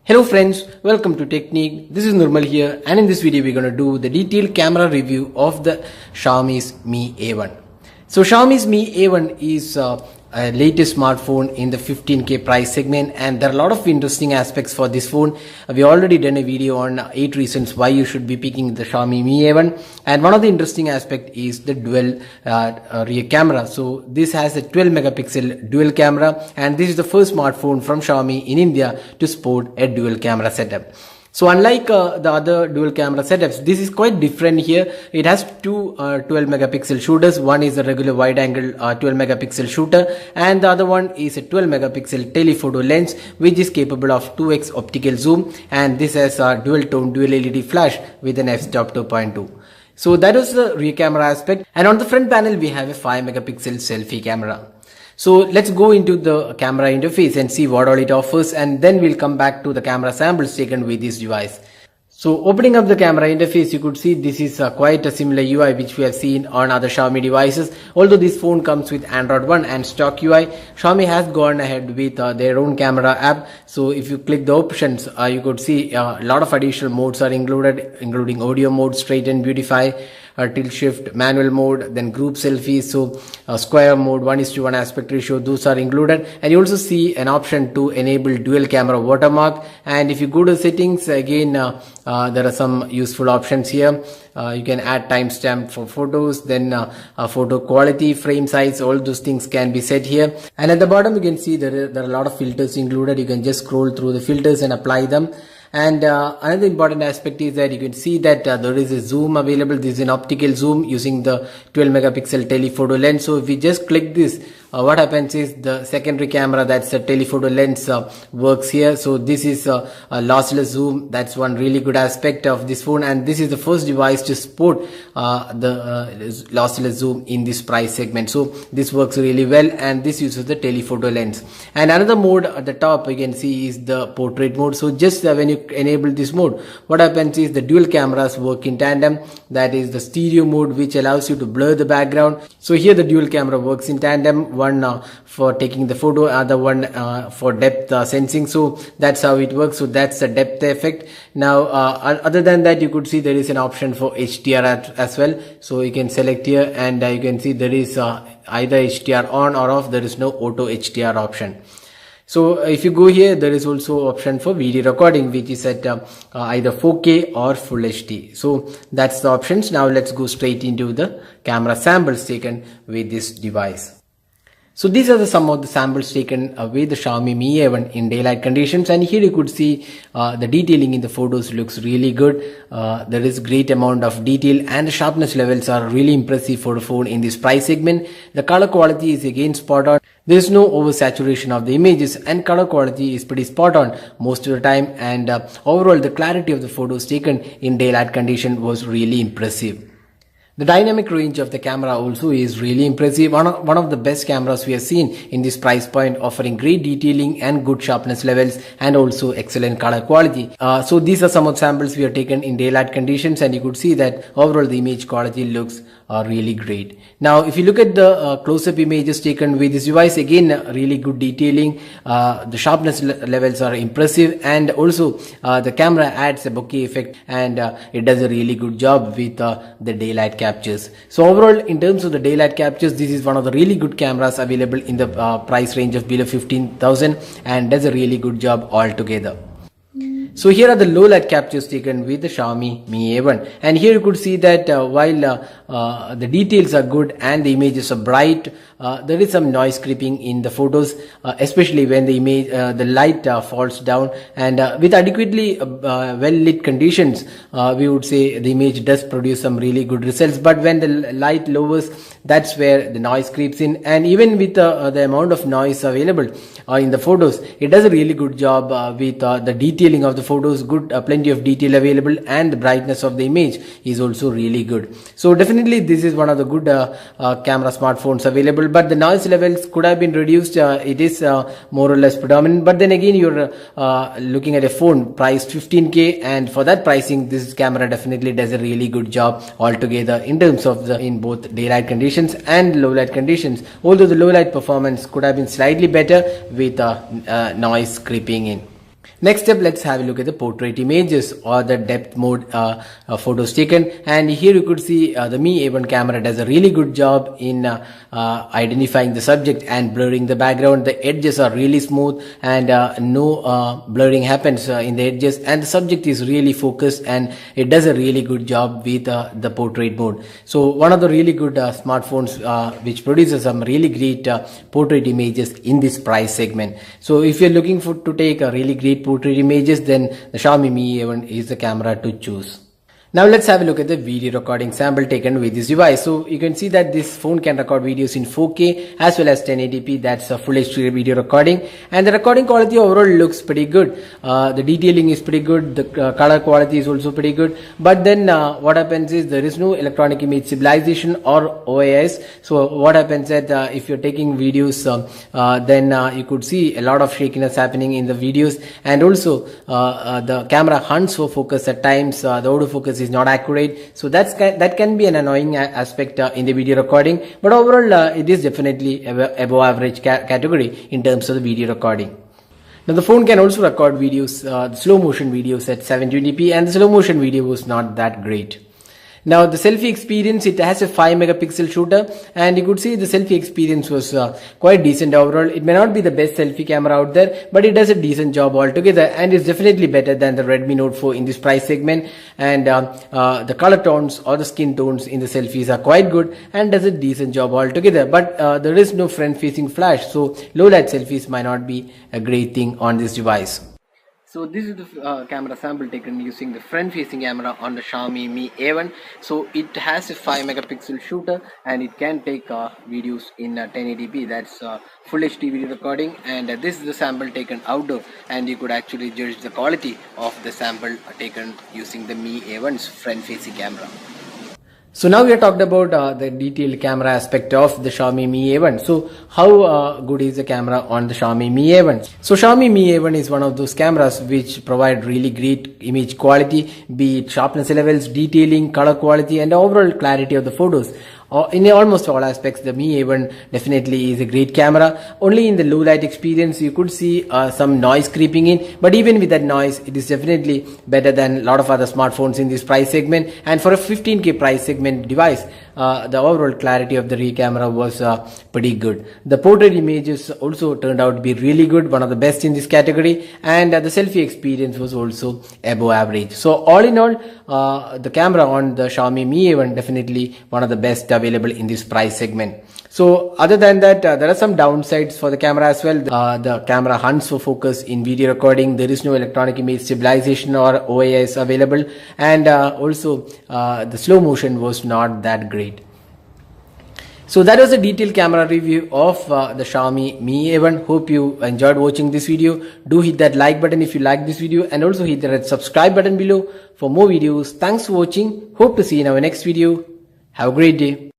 Hello friends, welcome to Technique. This is Nirmal here, and in this video we're going to do the detailed camera review of the Xiaomi's Mi A1. So Xiaomi's Mi A1 is a latest smartphone in the 15K price segment, and there are a lot of interesting aspects for this phone. We already done a video on 8 reasons why you should be picking the Xiaomi Mi A1, and one of the interesting aspect is the dual rear camera. So this has a 12 megapixel dual camera, and this is the first smartphone from Xiaomi in India to sport a dual camera setup. So unlike the other dual camera setups, this is quite different here. It has two 12 megapixel shooters. One is a regular wide angle 12 megapixel shooter, and the other one is a 12 megapixel telephoto lens, which is capable of 2x optical zoom, and this has a dual tone dual LED flash with an f-stop 2.2. So that was the rear camera aspect, and on the front panel we have a 5 megapixel selfie camera. So let's go into the camera interface and see what all it offers, and then we'll come back to the camera samples taken with this device. So opening up the camera interface, you could see this is quite a similar UI which we have seen on other Xiaomi devices. Although this phone comes with Android One and stock UI, Xiaomi has gone ahead with their own camera app. So if you click the options, you could see a lot of additional modes are included, including audio mode, straighten, beautify, tilt shift, manual mode, then group selfies, so square mode, 1:1 aspect ratio, those are included. And you also see an option to enable dual camera watermark. And if you go to settings again, there are some useful options here. You can add timestamp for photos, then photo quality, frame size, all those things can be set here. And at the bottom you can see there are a lot of filters included. You can just scroll through the filters and apply them. And another important aspect is that you can see that there is a zoom available. This is an optical zoom using the 12 megapixel telephoto lens. So if we just click this, what happens is the secondary camera, that's a telephoto lens, works here. So this is a lossless zoom. That's one really good aspect of this phone, and this is the first device to support the lossless zoom in this price segment. So this works really well, and this uses the telephoto lens. And another mode at the top you can see is the portrait mode. So just when you enable this mode, what happens is the dual cameras work in tandem. That is the stereo mode, which allows you to blur the background. So here the dual camera works in tandem, one for taking the photo, other one for depth sensing. So that's how it works. So that's the depth effect. Now other than that, you could see there is an option for HDR as well. So you can select here, and you can see there is either HDR on or off. There is no auto HDR option. So if you go here, there is also option for video recording, which is at either 4K or Full HD. So that's the options. Now let's go straight into the camera samples taken with this device. So these are some of the samples taken with the Xiaomi Mi A1 in daylight conditions, and here you could see the detailing in the photos looks really good. There is great amount of detail, and the sharpness levels are really impressive for a phone in this price segment. The color quality is again spot on. There is no oversaturation of the images, and color quality is pretty spot on most of the time, and overall the clarity of the photos taken in daylight condition was really impressive. The dynamic range of the camera also is really impressive. One of the best cameras we have seen in this price point, offering great detailing and good sharpness levels, and also excellent color quality. So these are some of the samples we have taken in daylight conditions, and you could see that overall the image quality looks really great. Now if you look at the close-up images taken with this device, again really good detailing. The sharpness levels are impressive, and also the camera adds a bokeh effect, and it does a really good job with the daylight captures. So overall, in terms of the daylight captures, this is one of the really good cameras available in the price range of below 15,000, and does a really good job altogether. So here are the low light captures taken with the Xiaomi Mi A1, and here you could see that while the details are good and the images are bright, there is some noise creeping in the photos, especially when the image the light falls down, and with adequately well lit conditions, we would say the image does produce some really good results. But when the light lowers, that's where the noise creeps in, and even with the amount of noise available in the photos, it does a really good job with the detailing of the photos. Good, plenty of detail available, and the brightness of the image is also really good. So definitely this is one of the good camera smartphones available, but the noise levels could have been reduced. It is more or less predominant, but then again you're looking at a phone priced 15K, and for that pricing this camera definitely does a really good job altogether in terms of in both daylight conditions and low light conditions, although the low light performance could have been slightly better with noise creeping in. Next up, let's have a look at the portrait images or the depth mode photos taken. And here you could see the Mi A1 camera does a really good job in identifying the subject and blurring the background. The edges are really smooth and no blurring happens in the edges, and the subject is really focused and it does a really good job with the portrait mode. So one of the really good smartphones which produces some really great portrait images in this price segment. So if you're looking to take a really great portrait images, then the Xiaomi Mi A1 is the camera to choose. Now let's have a look at the video recording sample taken with this device. So you can see that this phone can record videos in 4K as well as 1080p. That's a full HD video recording, and the recording quality overall looks pretty good. The detailing is pretty good. The color quality is also pretty good. But then what happens is there is no electronic image stabilization or OIS. So what happens is that if you're taking videos, then you could see a lot of shakiness happening in the videos, and also the camera hunts for focus at times. The autofocus is not accurate, so that can be an annoying aspect in the video recording, but overall it is definitely above average category in terms of the video recording. Now the phone can also record videos, slow motion videos at 720p, and the slow motion video was not that great. Now the selfie experience, it has a 5 megapixel shooter, and you could see the selfie experience was quite decent overall. It may not be the best selfie camera out there, but it does a decent job altogether, and is definitely better than the Redmi Note 4 in this price segment. And the color tones or the skin tones in the selfies are quite good and does a decent job altogether. But there is no front facing flash, so low light selfies might not be a great thing on this device. So this is the camera sample taken using the front facing camera on the Xiaomi Mi A1. So it has a 5 megapixel shooter, and it can take videos in 1080p. That's full HD video recording, and this is the sample taken outdoor, and you could actually judge the quality of the sample taken using the Mi A1's front facing camera. So now we have talked about the detailed camera aspect of the Xiaomi Mi A1. So how good is the camera on the Xiaomi Mi A1? So Xiaomi Mi A1 is one of those cameras which provide really great image quality, be it sharpness levels, detailing, color quality, and overall clarity of the photos. In almost all aspects, the Mi A1 definitely is a great camera. Only in the low light experience you could see some noise creeping in, but even with that noise, it is definitely better than a lot of other smartphones in this price segment. And for a 15K price segment device, the overall clarity of the rear camera was pretty good. The portrait images also turned out to be really good, one of the best in this category, and the selfie experience was also above average. So all in all, the camera on the Xiaomi Mi A1 definitely one of the best available in this price segment. So other than that, there are some downsides for the camera as well. The camera hunts for focus in video recording. There is no electronic image stabilization or OIS available, and also the slow motion was not that great. So that was a detailed camera review of the Xiaomi Mi A1. Hope you enjoyed watching this video. Do hit that like button if you like this video, and also hit the red subscribe button below for more videos. Thanks for watching. Hope to see you in our next video. Have a great day.